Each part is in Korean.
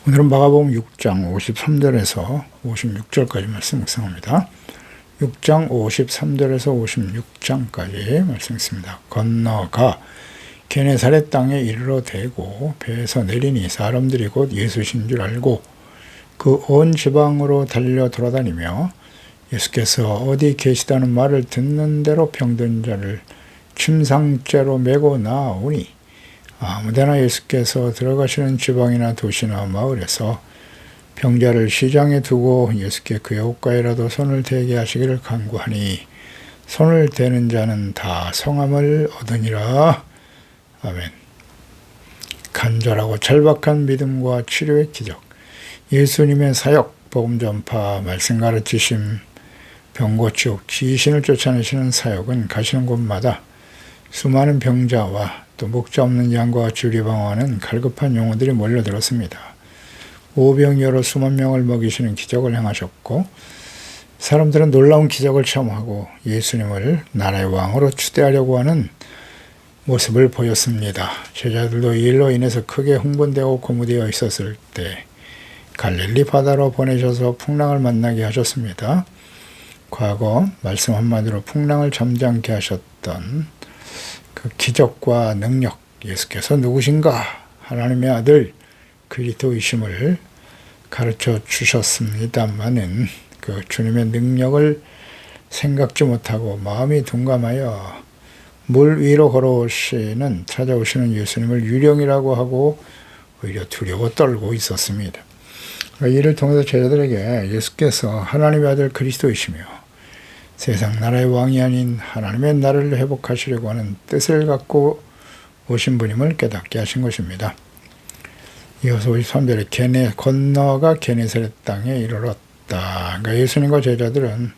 오늘은 마가복음 6장 53절에서 56절까지 말씀 묵상합니다. 6장 53절에서 56장까지 말씀 있습니다. 건너가 게네사렛 땅에 이르러 대고 배에서 내리니 사람들이 곧 예수신 줄 알고 그 온 지방으로 달려 돌아다니며 예수께서 어디 계시다는 말을 듣는 대로 병든 자를 침상째로 메고 나오니 아무데나 예수께서 들어가시는 지방이나 도시나 마을에서 병자를 시장에 두고 예수께 그의 옷가에라도 손을 대게 하시기를 간구하니 손을 대는 자는 다 성함을 얻으니라. 아멘. 간절하고 절박한 믿음과 치료의 기적, 예수님의 사역, 복음 전파, 말씀 가르치심, 병 고치고 귀신을 쫓아내시는 사역은 가시는 곳마다 수많은 병자와 또 목자 없는 양과 주리방어하는 갈급한 영혼들이 몰려들었습니다. 오병이어로 수만 명을 먹이시는 기적을 행하셨고 사람들은 놀라운 기적을 체험하고 예수님을 나라의 왕으로 추대하려고 하는 모습을 보였습니다. 제자들도 이 일로 인해서 크게 흥분되고 고무되어 있었을 때 갈릴리 바다로 보내셔서 풍랑을 만나게 하셨습니다. 과거 말씀 한마디로 풍랑을 잠잠케 하셨던 그 기적과 능력, 예수께서 누구신가? 하나님의 아들 그리스도이심을 가르쳐 주셨습니다마는 그 주님의 능력을 생각지 못하고 마음이 둔감하여 물 위로 걸어오시는 찾아오시는 예수님을 유령이라고 하고 오히려 두려워 떨고 있었습니다. 이를 통해서 제자들에게 예수께서 하나님의 아들 그리스도이시며 세상 나라의 왕이 아닌 하나님의 나라를 회복하시려고 하는 뜻을 갖고 오신 분임을 깨닫게 하신 것입니다. 이어서 53절에 건너가 게네사렛 땅에 이르렀다. 그러니까 예수님과 제자들은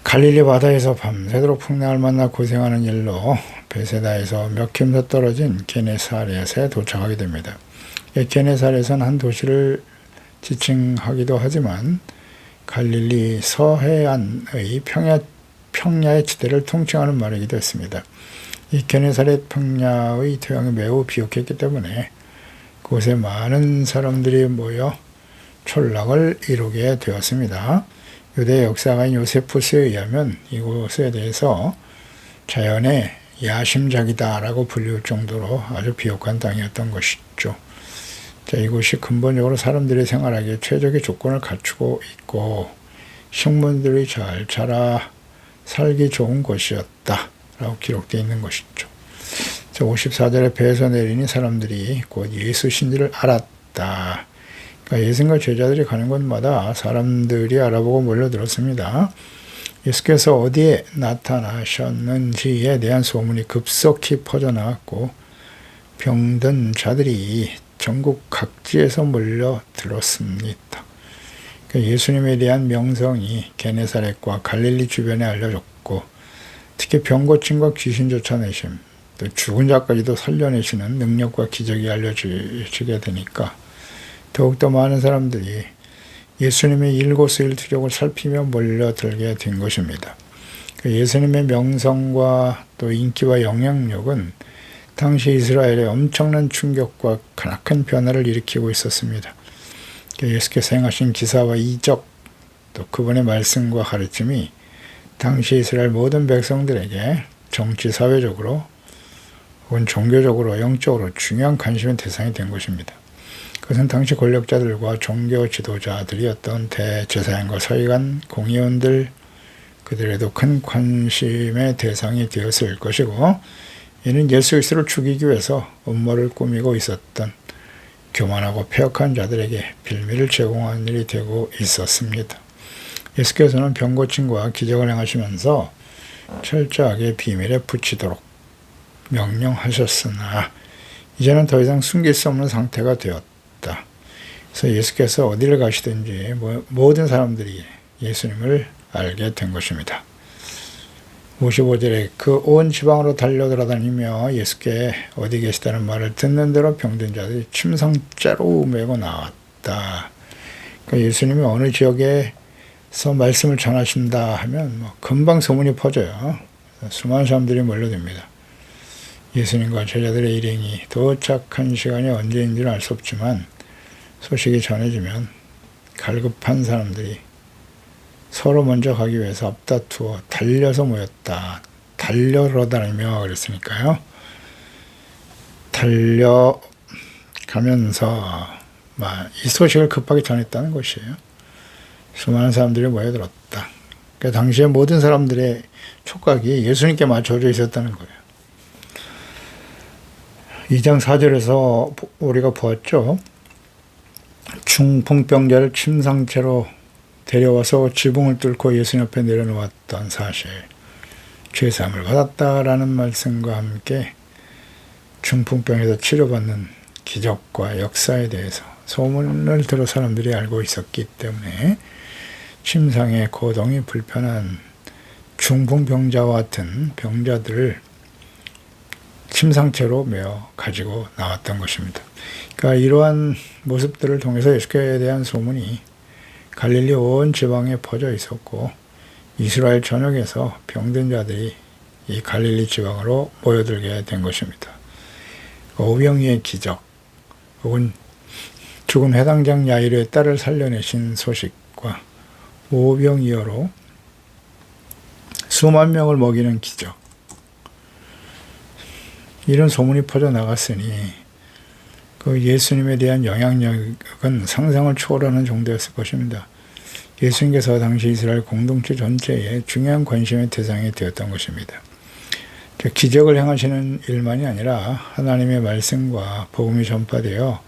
갈릴리 바다에서 밤새도록 풍랑을 만나 고생하는 일로 베세다에서 몇 킬로미터 떨어진 게네사렛에 도착하게 됩니다. 게네사렛은 한 도시를 지칭하기도 하지만 갈릴리 서해안의 평야의 지대를 통칭하는 말이기도 했습니다. 이 게네사렛 평야의 토양이 매우 비옥했기 때문에 그곳에 많은 사람들이 모여 촌락을 이루게 되었습니다. 유대 역사가인 요세푸스에 의하면 이곳에 대해서 자연의 야심작이다라고 불릴 정도로 아주 비옥한 땅이었던 것이죠. 이곳이 근본적으로 사람들이 생활하기에 최적의 조건을 갖추고 있고 식물들이 잘 자라 살기 좋은 곳이었다라고 기록되어 있는 것이죠. 54절에 배에서 내리니 사람들이 곧 예수신지를 알았다. 그러니까 예수님과 제자들이 가는 곳마다 사람들이 알아보고 몰려들었습니다. 예수께서 어디에 나타나셨는지에 대한 소문이 급속히 퍼져나갔고 병든 자들이 전국 각지에서 몰려들었습니다. 예수님에 대한 명성이 게네사렛과 갈릴리 주변에 알려졌고 특히 병 고침과 귀신 쫓아내심, 또 죽은 자까지도 살려내시는 능력과 기적이 알려지게 되니까 더욱더 많은 사람들이 예수님의 일거수일투족을 살피며 몰려들게 된 것입니다. 예수님의 명성과 또 인기와 영향력은 당시 이스라엘에 엄청난 충격과 큰 변화를 일으키고 있었습니다. 예수께서 행하신 기사와 이적, 또 그분의 말씀과 가르침이 당시 이스라엘 모든 백성들에게 정치, 사회적으로 혹은 종교적으로, 영적으로 중요한 관심의 대상이 된 것입니다. 그것은 당시 권력자들과 종교 지도자들이었던 대제사장과 서기관, 공의원들, 그들에도 큰 관심의 대상이 되었을 것이고 이는 예수 그리스도를 죽이기 위해서 음모를 꾸미고 있었던 교만하고 폐역한 자들에게 빌미를 제공하는 일이 되고 있었습니다. 예수께서는 병 고침과 기적을 행하시면서 철저하게 비밀에 붙이도록 명령하셨으나 이제는 더 이상 숨길 수 없는 상태가 되었다. 그래서 예수께서 어디를 가시든지 모든 사람들이 예수님을 알게 된 것입니다. 55절에 그 온 지방으로 달려 돌아다니며 예수께 어디 계시다는 말을 듣는 대로 병든 자들이 침상째로 메고 나왔다. 그러니까 예수님이 어느 지역에서 말씀을 전하신다 하면 금방 소문이 퍼져요. 수많은 사람들이 몰려듭니다. 예수님과 제자들의 일행이 도착한 시간이 언제인지는 알 수 없지만 소식이 전해지면 갈급한 사람들이 서로 먼저 가기 위해서 앞다투어 달려서 모였다. 달려다니며 그랬으니까요. 달려가면서 이 소식을 급하게 전했다는 것이에요. 수많은 사람들이 모여들었다. 그러니까 당시에 모든 사람들의 촉각이 예수님께 맞춰져 있었다는 거예요. 2장 4절에서 우리가 보았죠. 중풍병자를 침상채로 데려와서 지붕을 뚫고 예수님 앞에 내려놓았던 사실, 죄사함을 받았다라는 말씀과 함께 중풍병에서 치료받는 기적과 역사에 대해서 소문을 들어 사람들이 알고 있었기 때문에 침상에 거동이 불편한 중풍병자와 같은 병자들을 침상채로 메어 가지고 나왔던 것입니다. 그러니까 이러한 모습들을 통해서 예수께 대한 소문이 갈릴리 온 지방에 퍼져 있었고 이스라엘 전역에서 병든 자들이 이 갈릴리 지방으로 모여들게 된 것입니다. 오병이의 기적 혹은 죽은 회당장 야이로의 딸을 살려내신 소식과 오병이어로 수만 명을 먹이는 기적, 이런 소문이 퍼져나갔으니 그 예수님에 대한 영향력은 상상을 초월하는 정도였을 것입니다. 예수님께서 당시 이스라엘 공동체 전체에 중요한 관심의 대상이 되었던 것입니다. 기적을 행하시는 일만이 아니라 하나님의 말씀과 복음이 전파되어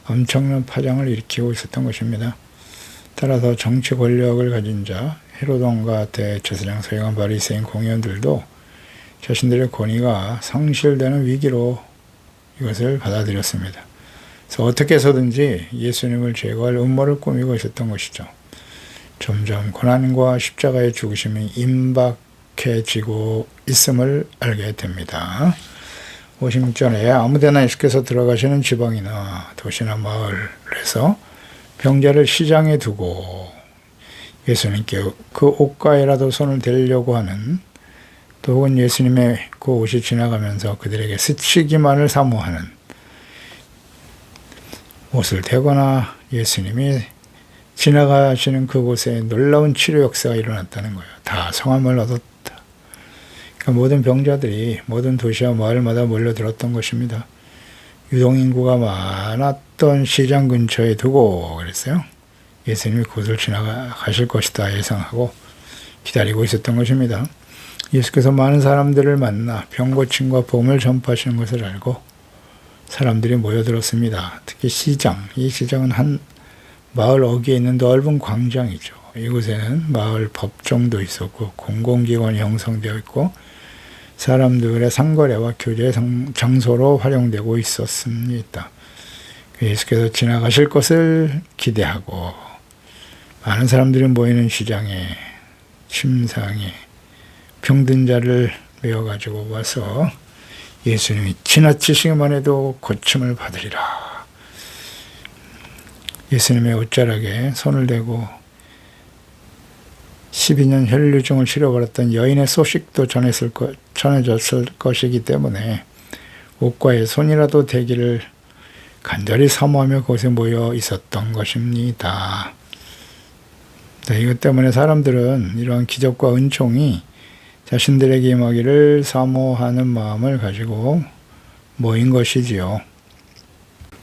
엄청난 파장을 일으키고 있었던 것입니다. 따라서 정치 권력을 가진 자, 헤로돈과 대제사장 서기관 바리새인 공의원들도 자신들의 권위가 상실되는 위기로 이것을 받아들였습니다. 그래서 어떻게 해서든지 예수님을 제거할 음모를 꾸미고 있었던 것이죠. 점점 고난과 십자가의 죽으심이 임박해지고 있음을 알게 됩니다. 56절에 아무데나 예수께서 들어가시는 지방이나 도시나 마을에서 병자를 시장에 두고 예수님께 그 옷가에라도 손을 대려고 하는, 또 혹은 예수님의 그 옷이 지나가면서 그들에게 스치기만을 사모하는, 옷을 대거나 예수님이 지나가시는 그곳에 놀라운 치료 역사가 일어났다는 거예요. 다 성함을 얻었다. 그러니까 모든 병자들이 모든 도시와 마을마다 몰려들었던 것입니다. 유동인구가 많았던 시장 근처에 두고 그랬어요. 예수님이 그곳을 지나가실 것이다 예상하고 기다리고 있었던 것입니다. 예수께서 많은 사람들을 만나 병 고침과 복음을 전파하시는 것을 알고 사람들이 모여들었습니다. 특히 시장, 이 시장은 한 마을 어귀에 있는 넓은 광장이죠. 이곳에는 마을 법정도 있었고 공공기관이 형성되어 있고 사람들의 상거래와 교제의 장소로 활용되고 있었습니다. 예수께서 지나가실 것을 기대하고 많은 사람들이 모이는 시장에, 침상에 병든 자를 메어가지고 와서 예수님이 지나치시기만 해도 고침을 받으리라. 예수님의 옷자락에 손을 대고 12년 혈류증을 치료받았던 여인의 소식도 전해졌을 것이기 때문에 옷과의 손이라도 대기를 간절히 사모하며 그곳에 모여 있었던 것입니다. 이것 때문에 사람들은 이러한 기적과 은총이 자신들에게 임하기를 사모하는 마음을 가지고 모인 것이지요.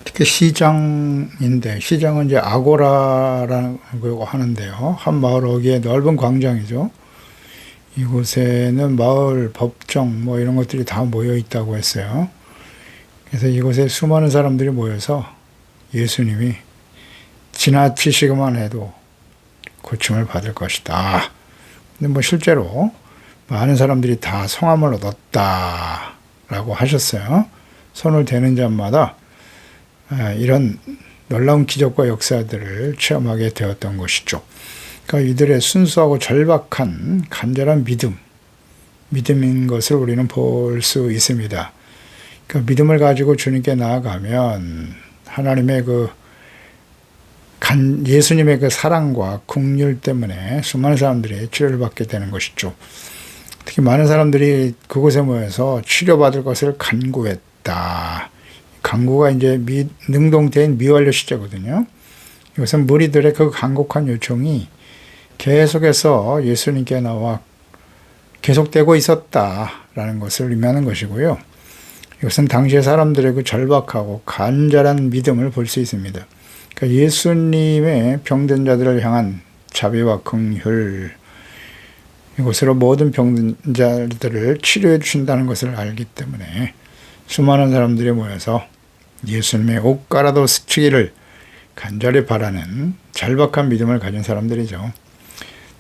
특히 시장인데, 시장은 이제 아고라라는 거 하는데요. 한 마을 어귀에 넓은 광장이죠. 이곳에는 마을 법정 이런 것들이 다 모여 있다고 했어요. 그래서 이곳에 수많은 사람들이 모여서 예수님이 지나치시기만 해도 고침을 받을 것이다. 근데 실제로 많은 사람들이 다 성함을 얻었다라고 하셨어요. 손을 대는 자마다 이런 놀라운 기적과 역사들을 체험하게 되었던 것이죠. 그러니까 이들의 순수하고 절박한 간절한 믿음인 것을 우리는 볼 수 있습니다. 그러니까 믿음을 가지고 주님께 나아가면 하나님의 예수님의 그 사랑과 긍휼 때문에 수많은 사람들이 치료를 받게 되는 것이죠. 특히 많은 사람들이 그곳에 모여서 치료받을 것을 간구했다. 간구가 이제 능동태인 미완료 시제거든요. 이것은 무리들의 그 간곡한 요청이 계속해서 예수님께 나와 계속되고 있었다라는 것을 의미하는 것이고요. 이것은 당시의 사람들의 그 절박하고 간절한 믿음을 볼 수 있습니다. 그러니까 예수님의 병든 자들을 향한 자비와 긍휼, 이곳으로 모든 병든 자들을 치료해 주신다는 것을 알기 때문에 수많은 사람들이 모여서 예수님의 옷가라도 스치기를 간절히 바라는 절박한 믿음을 가진 사람들이죠.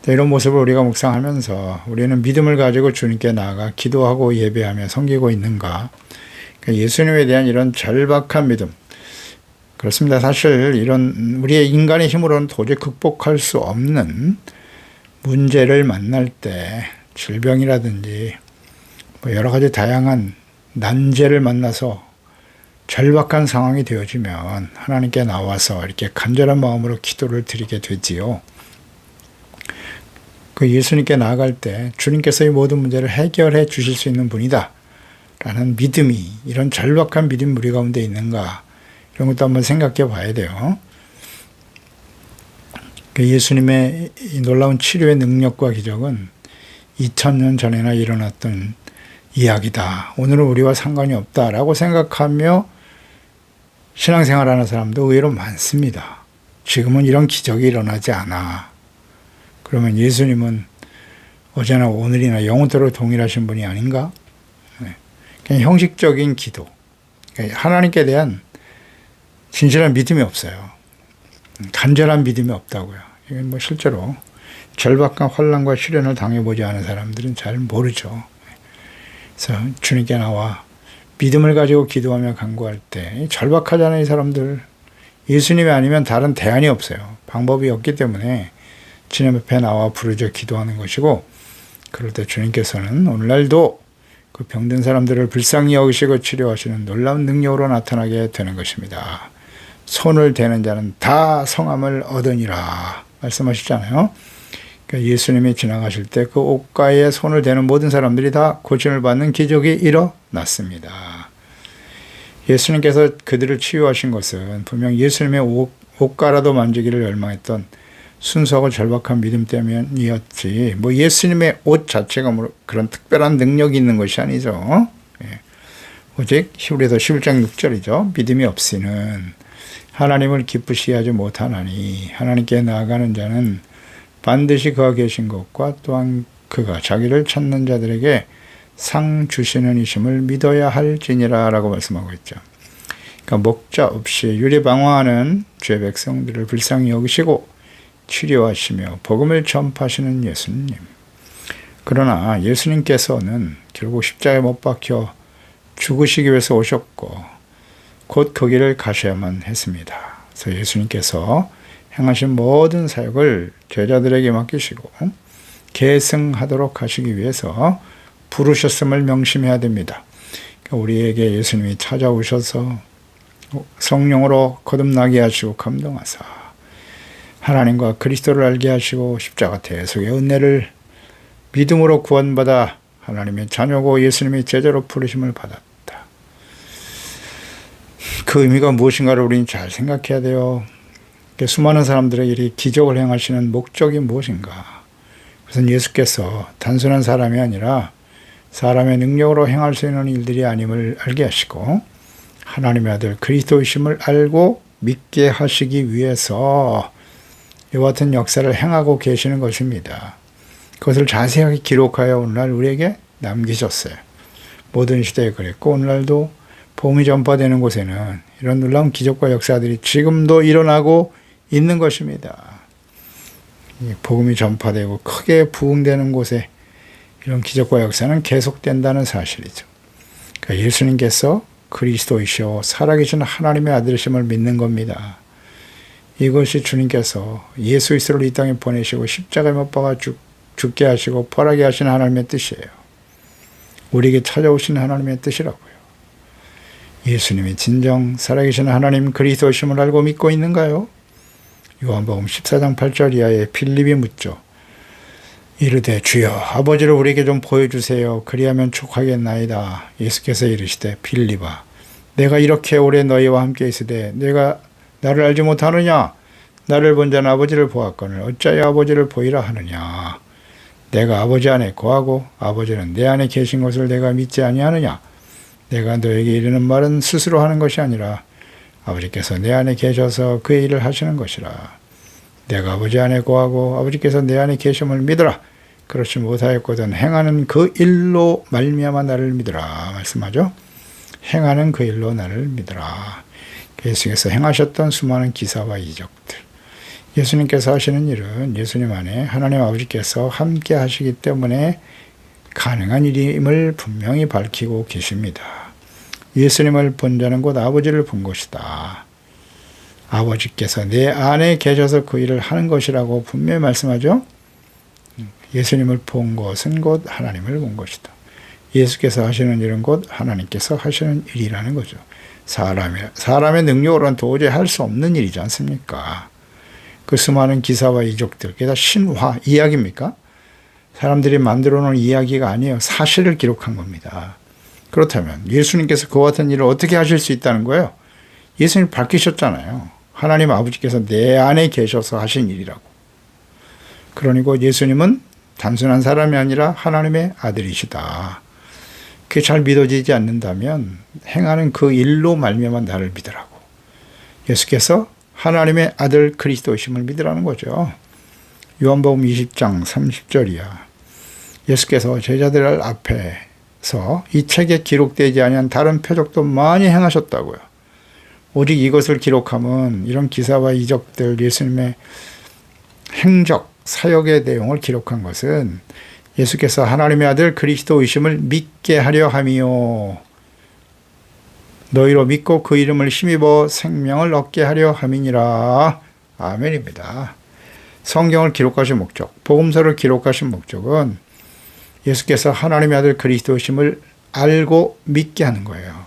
이런 모습을 우리가 묵상하면서 우리는 믿음을 가지고 주님께 나아가 기도하고 예배하며 섬기고 있는가? 그러니까 예수님에 대한 이런 절박한 믿음. 그렇습니다. 사실 이런 우리의 인간의 힘으로는 도저히 극복할 수 없는 문제를 만날 때 질병이라든지 여러 가지 다양한 난제를 만나서 절박한 상황이 되어지면 하나님께 나와서 이렇게 간절한 마음으로 기도를 드리게 되지요. 그 예수님께 나아갈 때 주님께서 이 모든 문제를 해결해 주실 수 있는 분이다 라는 믿음이, 이런 절박한 믿음이 우리 가운데 있는가, 이런 것도 한번 생각해 봐야 돼요. 예수님의 이 놀라운 치료의 능력과 기적은 2000년 전에나 일어났던 이야기다, 오늘은 우리와 상관이 없다라고 생각하며 신앙생활하는 사람도 의외로 많습니다. 지금은 이런 기적이 일어나지 않아. 그러면 예수님은 어제나 오늘이나 영원토록 동일하신 분이 아닌가? 그냥 형식적인 기도, 하나님께 대한 진실한 믿음이 없어요. 간절한 믿음이 없다고요. 이건 뭐 실제로 절박한 환난과 시련을 당해보지 않은 사람들은 잘 모르죠. 그래서 주님께 나와 믿음을 가지고 기도하며 간구할 때 절박하잖아요, 이 사람들. 예수님이 아니면 다른 대안이 없어요. 방법이 없기 때문에 주님 앞에 나와 부르짖어 기도하는 것이고, 그럴 때 주님께서는 오늘날도 그 병든 사람들을 불쌍히 여기시고 치료하시는 놀라운 능력으로 나타나게 되는 것입니다. 손을 대는 자는 다 성함을 얻으니라 말씀하시잖아요. 그러니까 예수님이 지나가실 때 그 옷가에 손을 대는 모든 사람들이 다 고침을 받는 기적이 일어났습니다. 예수님께서 그들을 치유하신 것은 분명 예수님의 옷가라도 만지기를 열망했던 순수하고 절박한 믿음 때문이었지, 뭐 예수님의 옷 자체가 뭐 그런 특별한 능력이 있는 것이 아니죠. 오직 히브리서 11장 6절이죠. 믿음이 없이는 하나님을 기쁘시게 하지 못하나니 하나님께 나아가는 자는 반드시 그가 계신 것과 또한 그가 자기를 찾는 자들에게 상 주시는 이심을 믿어야 할지니라 라고 말씀하고 있죠. 그러니까 목자 없이 유리방황하는 죄 백성들을 불쌍히 여기시고 치료하시며 복음을 전파하시는 예수님. 그러나 예수님께서는 결국 십자가에 못 박혀 죽으시기 위해서 오셨고 곧 그 길을 가셔야만 했습니다. 그래서 예수님께서 행하신 모든 사역을 제자들에게 맡기시고 계승하도록 하시기 위해서 부르셨음을 명심해야 됩니다. 그러니까 우리에게 예수님이 찾아오셔서 성령으로 거듭나게 하시고 감동하사 하나님과 그리스도를 알게 하시고 십자가 대속의 은혜를 믿음으로 구원받아 하나님의 자녀고 예수님의 제자로 부르심을 받았다. 그 의미가 무엇인가를 우리는 잘 생각해야 돼요. 수많은 사람들에게 이 기적을 행하시는 목적이 무엇인가? 그것은 예수께서 단순한 사람이 아니라 사람의 능력으로 행할 수 있는 일들이 아님을 알게 하시고 하나님의 아들 그리스도이심을 알고 믿게 하시기 위해서 이와 같은 역사를 행하고 계시는 것입니다. 그것을 자세하게 기록하여 오늘날 우리에게 남기셨어요. 모든 시대에 그랬고 오늘날도 복음이 전파되는 곳에는 이런 놀라운 기적과 역사들이 지금도 일어나고 있는 것입니다. 복음이 전파되고 크게 부흥되는 곳에 이런 기적과 역사는 계속된다는 사실이죠. 그러니까 예수님께서 그리스도이시오 살아계신 하나님의 아들이심을 믿는 겁니다. 이것이 주님께서 예수 그리스도를 이 땅에 보내시고 십자가에 못 박아 죽게 하시고 벌하게 하신 하나님의 뜻이에요. 우리에게 찾아오신 하나님의 뜻이라고요. 예수님이 진정 살아계신 하나님 그리스도이심을 알고 믿고 있는가요? 요한복음 14장 8절 이하에 빌립이 묻죠. 이르되 주여 아버지를 우리에게 좀 보여주세요. 그리하면 족하겠나이다. 예수께서 이르시되 빌립아 내가 이렇게 오래 너희와 함께 있으되 내가 나를 알지 못하느냐? 나를 본 자는 아버지를 보았거늘 어찌하여 아버지를 보이라 하느냐? 내가 아버지 안에 거하고 아버지는 내 안에 계신 것을 내가 믿지 아니하느냐? 내가 너에게 이르는 말은 스스로 하는 것이 아니라 아버지께서 내 안에 계셔서 그의 일을 하시는 것이라. 내가 아버지 안에 거하고 아버지께서 내 안에 계심을 믿으라. 그렇지 못하였거든 행하는 그 일로 말미암아 나를 믿으라 말씀하죠. 행하는 그 일로 나를 믿으라. 예수께서 행하셨던 수많은 기사와 이적들, 예수님께서 하시는 일은 예수님 안에 하나님 아버지께서 함께 하시기 때문에 가능한 일임을 분명히 밝히고 계십니다. 예수님을 본 자는 곧 아버지를 본 것이다. 아버지께서 내 안에 계셔서 그 일을 하는 것이라고 분명히 말씀하죠. 예수님을 본 것은 곧 하나님을 본 것이다. 예수께서 하시는 일은 곧 하나님께서 하시는 일이라는 거죠. 사람의 능력으로는 도저히 할 수 없는 일이지 않습니까? 그 수많은 기사와 이적들, 그게 다 신화, 이야기입니까? 사람들이 만들어 놓은 이야기가 아니에요. 사실을 기록한 겁니다. 그렇다면 예수님께서 그와 같은 일을 어떻게 하실 수 있다는 거예요? 예수님 밝히셨잖아요. 하나님 아버지께서 내 안에 계셔서 하신 일이라고. 그러니까 예수님은 단순한 사람이 아니라 하나님의 아들이시다. 그게 잘 믿어지지 않는다면 행하는 그 일로 말미암아 나를 믿으라고. 예수께서 하나님의 아들 그리스도이심을 믿으라는 거죠. 요한복음 20장 30절이야. 예수께서 제자들 앞에서 이 책에 기록되지 아니한 다른 표적도 많이 행하셨다고요. 오직 이것을 기록하면 이런 기사와 이적들, 예수님의 행적, 사역의 내용을 기록한 것은 예수께서 하나님의 아들 그리스도이심을 믿게 하려 함이요. 너희로 믿고 그 이름을 힘입어 생명을 얻게 하려 함이니라. 아멘입니다. 성경을 기록하신 목적, 복음서를 기록하신 목적은 예수께서 하나님의 아들 그리스도이심을 알고 믿게 하는 거예요.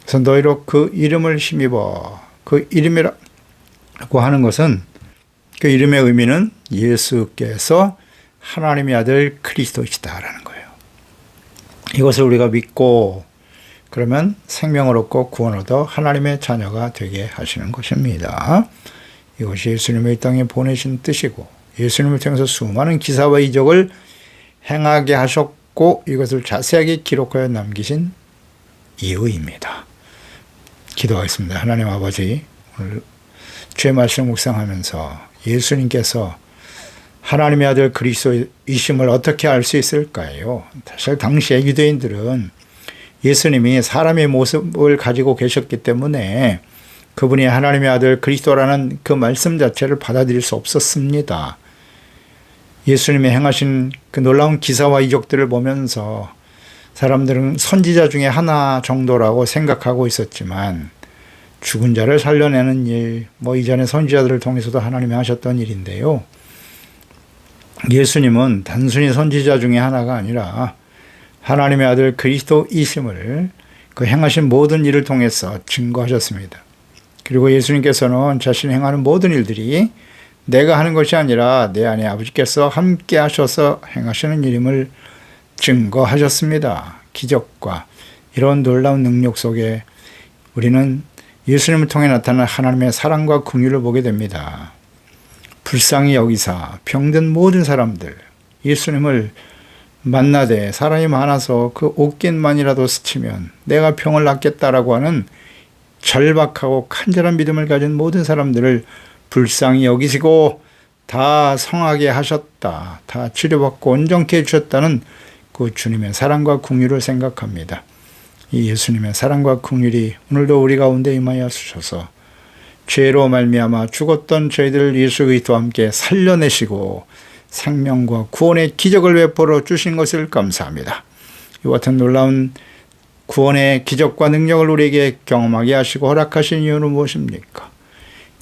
그래서 너희로 그 이름을 힘입어, 그 이름이라고 하는 것은 그 이름의 의미는 예수께서 하나님의 아들 그리스도이시다라는 거예요. 이것을 우리가 믿고 그러면 생명을 얻고 구원을 얻어 하나님의 자녀가 되게 하시는 것입니다. 이것이 예수님의 이 땅에 보내신 뜻이고 예수님을 통해서 수많은 기사와 이적을 행하게 하셨고 이것을 자세하게 기록하여 남기신 이유입니다. 기도하겠습니다. 하나님 아버지, 오늘 주의 말씀 묵상하면서 예수님께서 하나님의 아들 그리스도이심을 어떻게 알 수 있을까요? 사실 당시의 유대인들은 예수님이 사람의 모습을 가지고 계셨기 때문에 그분이 하나님의 아들 그리스도라는 그 말씀 자체를 받아들일 수 없었습니다. 예수님이 행하신 그 놀라운 기사와 이적들을 보면서 사람들은 선지자 중에 하나 정도라고 생각하고 있었지만 죽은 자를 살려내는 일, 이전에 선지자들을 통해서도 하나님이 하셨던 일인데요. 예수님은 단순히 선지자 중에 하나가 아니라 하나님의 아들 그리스도이심을 그 행하신 모든 일을 통해서 증거하셨습니다. 그리고 예수님께서는 자신이 행하는 모든 일들이 내가 하는 것이 아니라 내 안에 아버지께서 함께 하셔서 행하시는 일임을 증거하셨습니다. 기적과 이런 놀라운 능력 속에 우리는 예수님을 통해 나타난 하나님의 사랑과 긍휼을 보게 됩니다. 불쌍히 여기사 병든 모든 사람들, 예수님을 만나되 사람이 많아서 그 옷깃만이라도 스치면 내가 병을 낫겠다라고 하는 절박하고 간절한 믿음을 가진 모든 사람들을 불쌍히 여기시고 다 성하게 하셨다, 다 치료받고 온전케 해주셨다는 그 주님의 사랑과 긍휼을 생각합니다. 이 예수님의 사랑과 긍휼이 오늘도 우리 가운데 임하여 주셔서 죄로 말미암아 죽었던 저희들을 예수 그리스도와 함께 살려내시고 생명과 구원의 기적을 베풀어 주신 것을 감사합니다. 이와 같은 놀라운 구원의 기적과 능력을 우리에게 경험하게 하시고 허락하신 이유는 무엇입니까?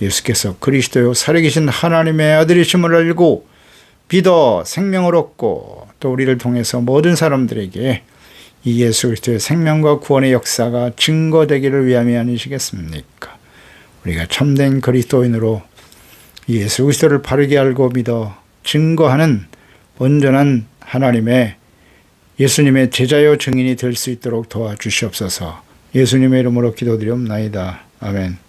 예수께서 그리스도요 살아계신 하나님의 아들이심을 알고 믿어 생명을 얻고 또 우리를 통해서 모든 사람들에게 이 예수 그리스도의 생명과 구원의 역사가 증거되기를 위함이 아니시겠습니까? 우리가 참된 그리스도인으로 예수 그리스도를 바르게 알고 믿어 증거하는 온전한 하나님의 예수님의 제자요 증인이 될 수 있도록 도와주시옵소서. 예수님의 이름으로 기도드리옵나이다. 아멘.